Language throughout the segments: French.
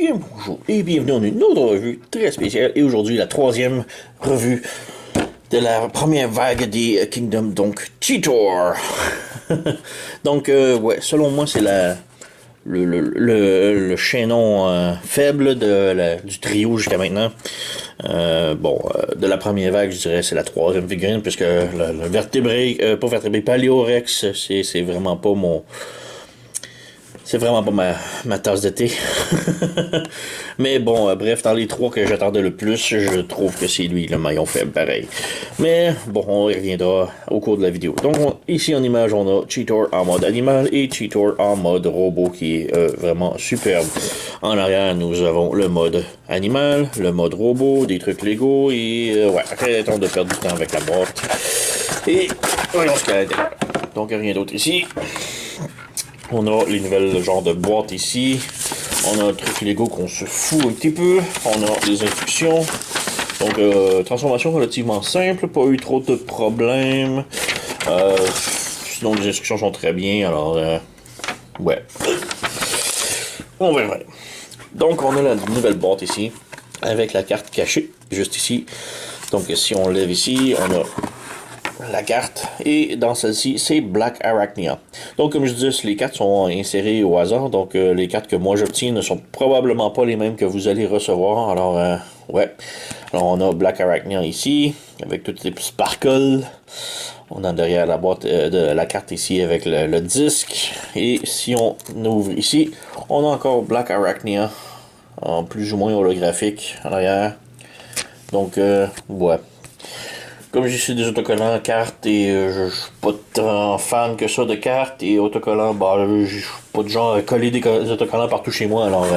bien bonjour et bienvenue dans une autre revue très spéciale. Et aujourd'hui, la troisième revue de la première vague des Kingdoms, donc Cheetor. Donc, ouais, selon moi, c'est le chaînon faible du trio jusqu'à maintenant. De la première vague, je dirais, c'est la troisième figurine, puisque le vertébré, pas vertébré, Paléorex, c'est vraiment pas mon... C'est vraiment pas ma tasse de thé. Mais bon, bref, dans les trois que j'attendais le plus, je trouve que c'est lui le maillon faible, pareil. Mais bon, on y reviendra au cours de la vidéo. Donc ici en image, on a Cheetor en mode animal et Cheetor en mode robot qui est vraiment superbe. En arrière, nous avons le mode animal, le mode robot, des trucs Lego et ouais, arrêtons de perdre du temps avec la boîte. Et voyons ce qu'il y a à l'intérieur. Donc rien d'autre ici. On a les nouvelles genres de boîtes ici. On a un truc Lego qu'on se fout un petit peu. On a les instructions. Donc, transformation relativement simple. Pas eu trop de problèmes. Sinon, les instructions sont très bien. Alors, ouais. On verra. Donc, on a la nouvelle boîte ici. Avec la carte cachée. Juste ici. Donc, si on lève ici, on a la carte, et dans celle-ci, c'est Black Arachnia. Donc, comme je disais, les cartes sont insérées au hasard, donc les cartes que moi j'obtiens ne sont probablement pas les mêmes que vous allez recevoir, alors, ouais. Alors, on a Black Arachnia ici, avec toutes les sparkles. On a derrière la boîte de la carte ici avec le disque, et si on ouvre ici, on a encore Black Arachnia, en plus ou moins holographique, en arrière. Donc, ouais. Comme j'ai su des autocollants cartes et je suis pas tant fan que ça de cartes et autocollants, je suis pas du genre à coller des autocollants partout chez moi, alors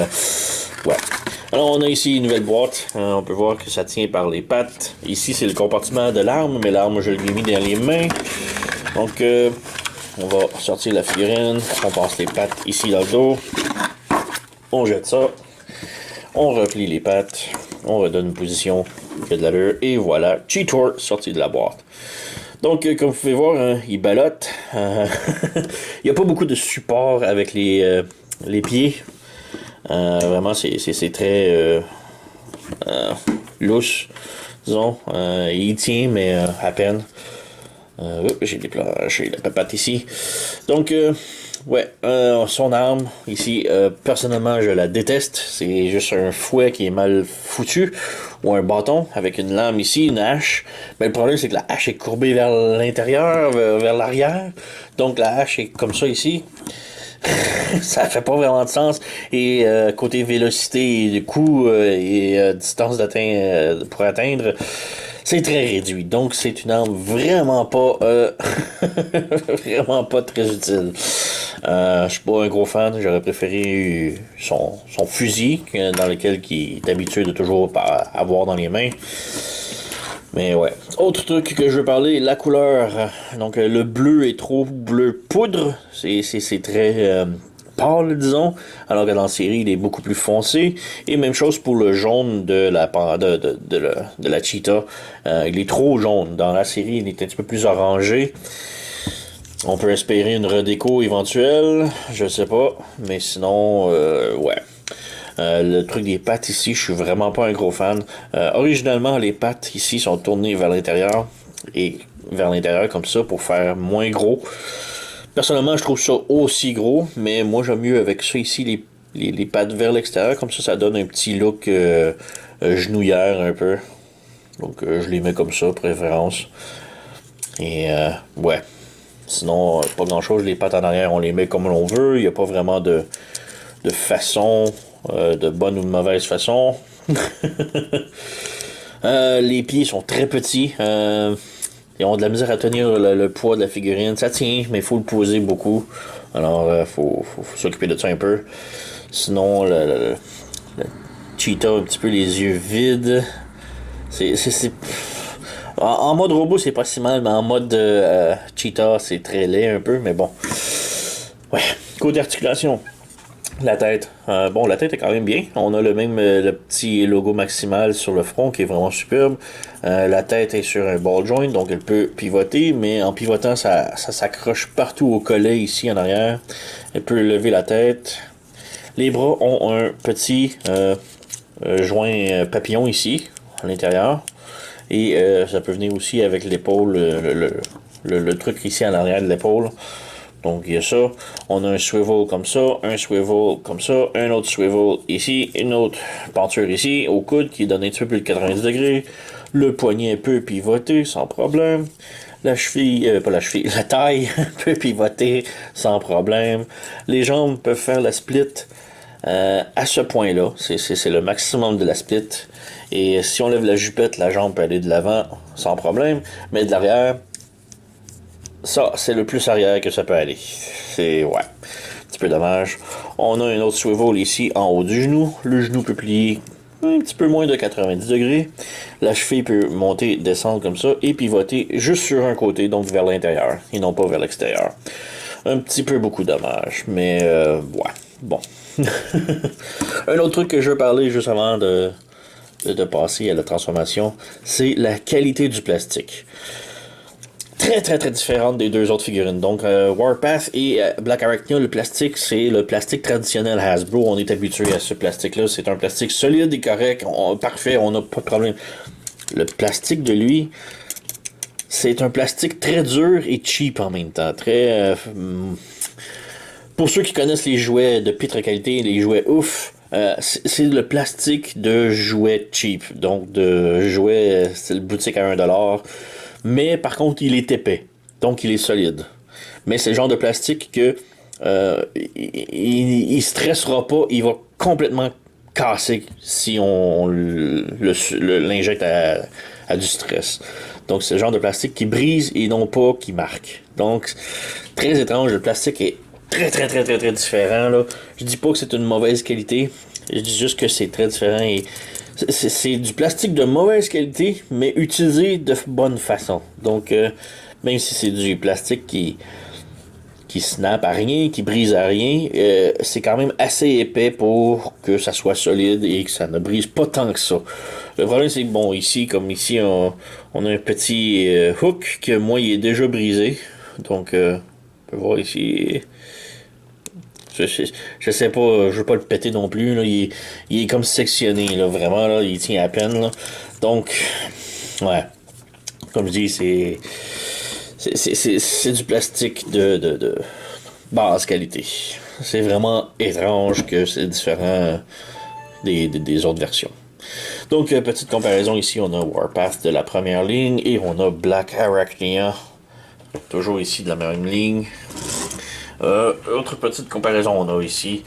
ouais. Alors on a ici une nouvelle boîte, on peut voir que ça tient par les pattes. Ici c'est le compartiment de l'arme, mais l'arme je l'ai mis dans les mains. Donc on va sortir la figurine, on passe les pattes ici dans le dos, on jette ça, on replie les pattes, on redonne une position qui a de l'allure, et voilà, Cheetor sorti de la boîte. Donc, comme vous pouvez voir, hein, il ballotte. Il n'y a pas beaucoup de support avec les pieds. Vraiment, c'est très lousse, disons. Il tient, mais à peine. J'ai déclenché la papate ici. Donc, ouais, son arme, ici, personnellement, je la déteste. C'est juste un fouet qui est mal foutu, ou un bâton, avec une lame ici, une hache. Mais le problème, c'est que la hache est courbée vers l'intérieur, vers l'arrière. Donc, la hache est comme ça ici. Ça fait pas vraiment de sens. Et côté vélocité et coup et distance pour atteindre, c'est très réduit. Donc c'est une arme vraiment pas vraiment pas très utile. Je suis pas un gros fan. J'aurais préféré son fusil dans lequel il est habitué de toujours avoir dans les mains. Mais ouais. Autre truc que je veux parler, la couleur. Donc le bleu est trop bleu poudre. C'est très pâle, disons. Alors que dans la série, il est beaucoup plus foncé. Et même chose pour le jaune de la cheetah. Il est trop jaune. Dans la série, il est un petit peu plus orangé. On peut espérer une redéco éventuelle. Je sais pas. Mais sinon, ouais. Le truc des pattes ici, je suis vraiment pas un gros fan. Originalement, les pattes ici sont tournées vers l'intérieur et vers l'intérieur comme ça pour faire moins gros. Personnellement, je trouve ça aussi gros, mais moi j'aime mieux avec ça ici, les pattes vers l'extérieur, comme ça donne un petit look genouillère un peu. Donc je les mets comme ça, préférence. Et ouais. Sinon, pas grand chose, les pattes en arrière, on les met comme l'on veut. Il n'y a pas vraiment de façon, de bonne ou de mauvaise façon. Les pieds sont très petits. Ils ont de la misère à tenir le poids de la figurine. Ça tient, mais il faut le poser beaucoup. Alors, faut s'occuper de ça un peu. Sinon, le cheetah, un petit peu les yeux vides. En mode robot, c'est pas si mal, mais en mode cheetah, c'est très laid un peu, mais bon. Ouais. Côté articulation. La tête. La tête est quand même bien. On a le petit logo maximal sur le front qui est vraiment superbe. La tête est sur un ball joint, donc elle peut pivoter, mais en pivotant, ça s'accroche partout au collet ici en arrière. Elle peut lever la tête. Les bras ont un petit joint papillon ici, à l'intérieur. Et ça peut venir aussi avec l'épaule, le truc ici à l'arrière de l'épaule. Donc il y a ça. On a un swivel comme ça, un swivel comme ça, un autre swivel ici, une autre penture ici, au coude qui est donné un petit peu plus de 90 degrés. Le poignet peut pivoter sans problème. La cheville, pas la cheville, la taille peut pivoter sans problème. Les jambes peuvent faire la split à ce point-là. C'est le maximum de la split. Et si on lève la jupette, la jambe peut aller de l'avant sans problème. Mais de l'arrière, ça, c'est le plus arrière que ça peut aller. C'est, ouais, un petit peu dommage. On a un autre swivel ici en haut du genou. Le genou peut plier un petit peu moins de 90 degrés. La cheville peut monter, descendre comme ça et pivoter juste sur un côté, donc vers l'intérieur et non pas vers l'extérieur. Un petit peu beaucoup dommage, mais ouais, bon. Un autre truc que je veux parler juste avant de passer à la transformation, c'est la qualité du plastique. Très très très différente des deux autres figurines. Donc Warpath et Black Arachnia, le plastique, c'est le plastique traditionnel Hasbro. On est habitué à ce plastique-là. C'est un plastique solide et correct. Parfait, on n'a pas de problème. Le plastique de lui, c'est un plastique très dur et cheap en même temps. Très... pour ceux qui connaissent les jouets de pitre qualité, les jouets ouf, c'est le plastique de jouets cheap. Donc de jouets style boutique à 1$. Mais par contre, il est épais. Donc, il est solide. Mais c'est le genre de plastique que il stressera pas. Il va complètement casser si on l'injecte à du stress. Donc, c'est le genre de plastique qui brise et non pas qui marque. Donc, très étrange. Le plastique est très, très, très, très, très différent. Là. Je dis pas que c'est une mauvaise qualité. Je dis juste que c'est très différent et... C'est du plastique de mauvaise qualité, mais utilisé de bonne façon. Donc, même si c'est du plastique qui snap à rien, qui brise à rien, c'est quand même assez épais pour que ça soit solide et que ça ne brise pas tant que ça. Le problème, c'est que, bon, ici, comme ici, on a un petit hook que moi, il est déjà brisé. Donc, on peut voir ici... Je sais pas, je veux pas le péter non plus. Là. Il est comme sectionné, là, vraiment. Là, il tient à peine. Là. Donc, ouais. Comme je dis, c'est du plastique de basse qualité. C'est vraiment étrange que c'est différent des autres versions. Donc, petite comparaison ici, on a Warpath de la première ligne et on a Black Arachnia. Toujours ici de la même ligne. Autre petite comparaison, on a ici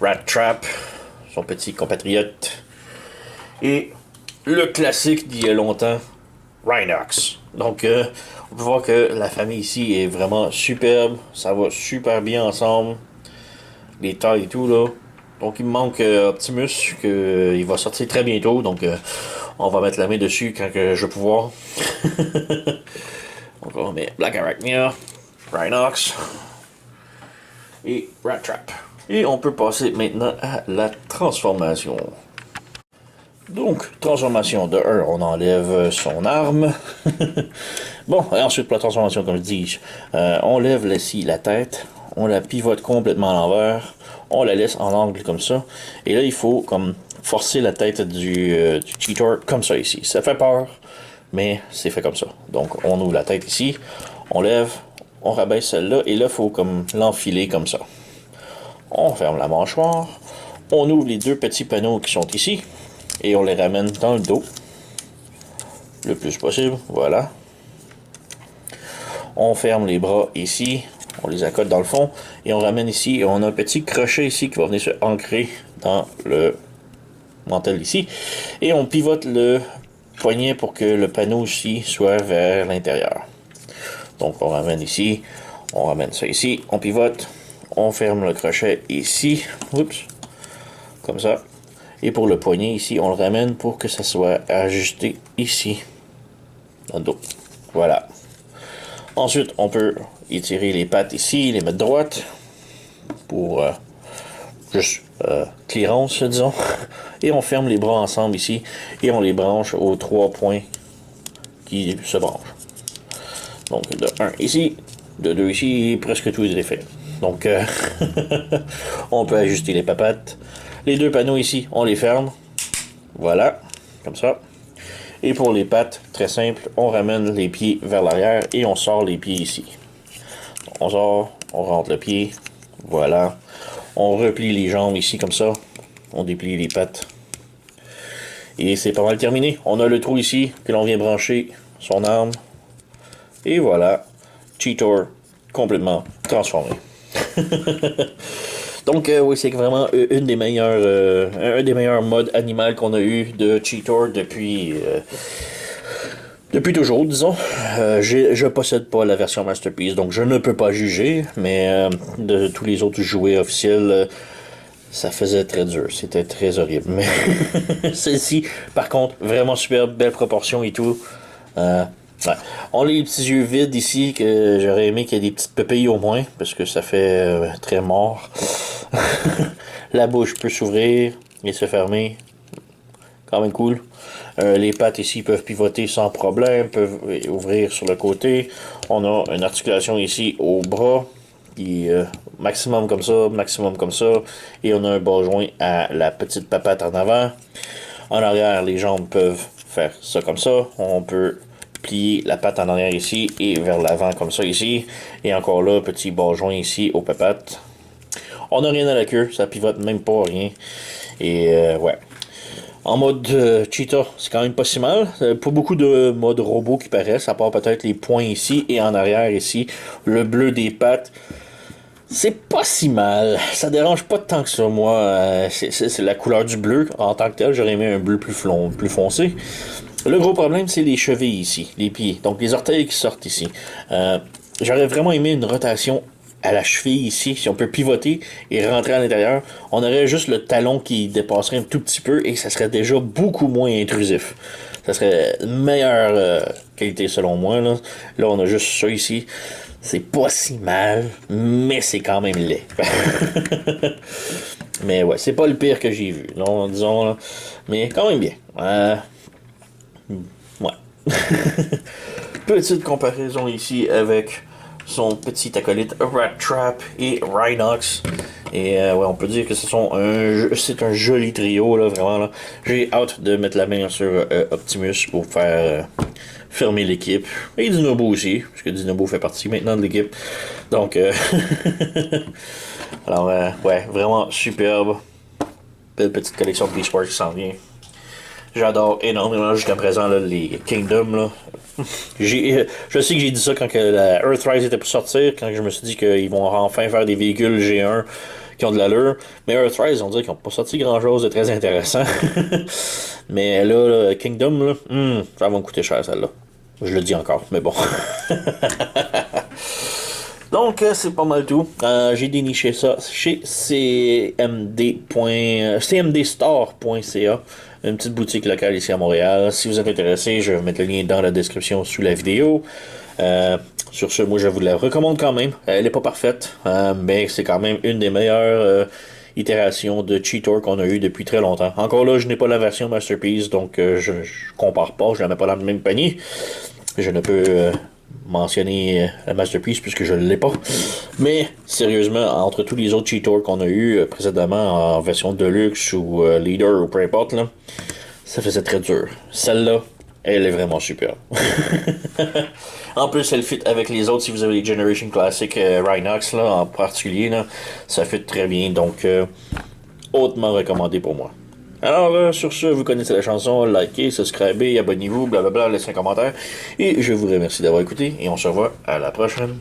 Rat Trap, son petit compatriote, et le classique d'il y a longtemps, Rhinox. Donc, on peut voir que la famille ici est vraiment superbe, ça va super bien ensemble, les tailles et tout là. Donc, il me manque Optimus, il va sortir très bientôt, donc on va mettre la main dessus quand que je vais pouvoir. Donc, on met Black Arachnia, Rhinox et Rat Trap. Et on peut passer maintenant à la transformation. Donc, transformation de 1, on enlève son arme. Bon, et ensuite pour la transformation, comme je dis, on lève ici la tête, on la pivote complètement à l'envers, on la laisse en angle comme ça. Et là, il faut comme forcer la tête du Cheetor comme ça ici. Ça fait peur, mais c'est fait comme ça. Donc, on ouvre la tête ici, on lève, on rabaisse celle-là, et là, il faut comme l'enfiler comme ça. On ferme la mâchoire, on ouvre les deux petits panneaux qui sont ici, et on les ramène dans le dos, le plus possible, voilà. On ferme les bras ici, on les accote dans le fond, et on ramène ici, et on a un petit crochet ici qui va venir se ancrer dans le mantel ici, et on pivote le poignet pour que le panneau ici soit vers l'intérieur. Donc on ramène ici, on ramène ça ici, on pivote, on ferme le crochet ici, oups, comme ça. Et pour le poignet ici, on le ramène pour que ça soit ajusté ici, dans le dos. Voilà. Ensuite, on peut étirer les pattes ici, les mettre droites, pour juste clearance, disons. Et on ferme les bras ensemble ici, et on les branche aux 3 points qui se branchent. Donc de 1 ici, de 2 ici, presque tout est fait. Donc, on peut ajuster les papates. Les deux panneaux ici, on les ferme. Voilà, comme ça. Et pour les pattes, très simple, on ramène les pieds vers l'arrière et on sort les pieds ici. On sort, on rentre le pied, voilà. On replie les jambes ici comme ça. On déplie les pattes. Et c'est pas mal terminé. On a le trou ici que l'on vient brancher son arme. Et voilà, Cheetor complètement transformé. Donc oui, c'est vraiment un des meilleurs modes animal qu'on a eu de Cheetor depuis toujours, disons. Je possède pas la version Masterpiece, donc je ne peux pas juger, mais de tous les autres jouets officiels, ça faisait très dur, c'était très horrible. Mais celle-ci, par contre, vraiment superbe, belle proportion et tout. Ouais. On a les petits yeux vides ici, que j'aurais aimé qu'il y ait des petites pupilles au moins, parce que ça fait très mort. La bouche peut s'ouvrir et se fermer. Quand même cool. Les pattes ici peuvent pivoter sans problème, peuvent ouvrir sur le côté. On a une articulation ici au bras, qui est maximum comme ça. Et on a un bas joint à la petite papate en avant. En arrière, les jambes peuvent faire ça comme ça. On peut plier la patte en arrière ici et vers l'avant comme ça ici. Et encore là, petit bas joint ici aux papates. On n'a rien à la queue, ça pivote même pas rien. Et ouais. En mode cheetah, c'est quand même pas si mal. Pas beaucoup de mode robot qui paraissent, à part peut-être les points ici et en arrière ici. Le bleu des pattes. C'est pas si mal. Ça dérange pas tant que ça, moi. C'est la couleur du bleu en tant que tel. J'aurais aimé un bleu plus foncé. Le gros problème, c'est les chevilles ici, les pieds. Donc les orteils qui sortent ici. J'aurais vraiment aimé une rotation à la cheville ici. Si on peut pivoter et rentrer à l'intérieur, on aurait juste le talon qui dépasserait un tout petit peu et ça serait déjà beaucoup moins intrusif. Ça serait une meilleure qualité selon moi. Là, on a juste ça ici. C'est pas si mal, mais c'est quand même laid. Mais ouais, c'est pas le pire que j'ai vu, non, disons. Là. Mais quand même bien. Ouais. Petite comparaison ici avec son petit acolyte Rat Trap et Rhinox. Et ouais, on peut dire que c'est un joli trio, là, vraiment. Là. J'ai hâte de mettre la main sur Optimus pour faire fermer l'équipe. Et Dinobo aussi, parce que Dinobo fait partie maintenant de l'équipe. Donc, alors, ouais, vraiment superbe. Belle petite collection de Beast Wars qui s'en vient. J'adore énormément jusqu'à présent là, les Kingdom. Là. Je sais que j'ai dit ça quand que la Earthrise était pour sortir, quand je me suis dit qu'ils vont enfin faire des véhicules G1 qui ont de l'allure. Mais Earthrise, on dirait qu'ils n'ont pas sorti grand chose de très intéressant. Mais là, Kingdom, là, ça va me coûter cher celle-là. Je le dis encore, mais bon. Donc, c'est pas mal tout. J'ai déniché ça chez cmdstore.ca, une petite boutique locale ici à Montréal. Si vous êtes intéressé, je vais mettre le lien dans la description sous la vidéo. Sur ce, moi, je vous la recommande quand même. Elle n'est pas parfaite, mais c'est quand même une des meilleures itérations de Cheetor qu'on a eu depuis très longtemps. Encore là, je n'ai pas la version Masterpiece, donc je compare pas, je la mets pas dans le même panier. Je ne peux mentionner la Masterpiece puisque je ne l'ai pas. Mais sérieusement, entre tous les autres Cheetor qu'on a eu précédemment en version Deluxe ou Leader ou peu importe, là, ça faisait très dur. Celle-là, elle est vraiment super. En plus, elle fit avec les autres. Si vous avez les Generation Classic Rhinox là, en particulier, là, ça fit très bien. Donc, hautement recommandé pour moi. Alors, sur ce, vous connaissez la chanson, likez, subscribez, abonnez-vous, blablabla, laissez un commentaire. Et je vous remercie d'avoir écouté et on se revoit à la prochaine.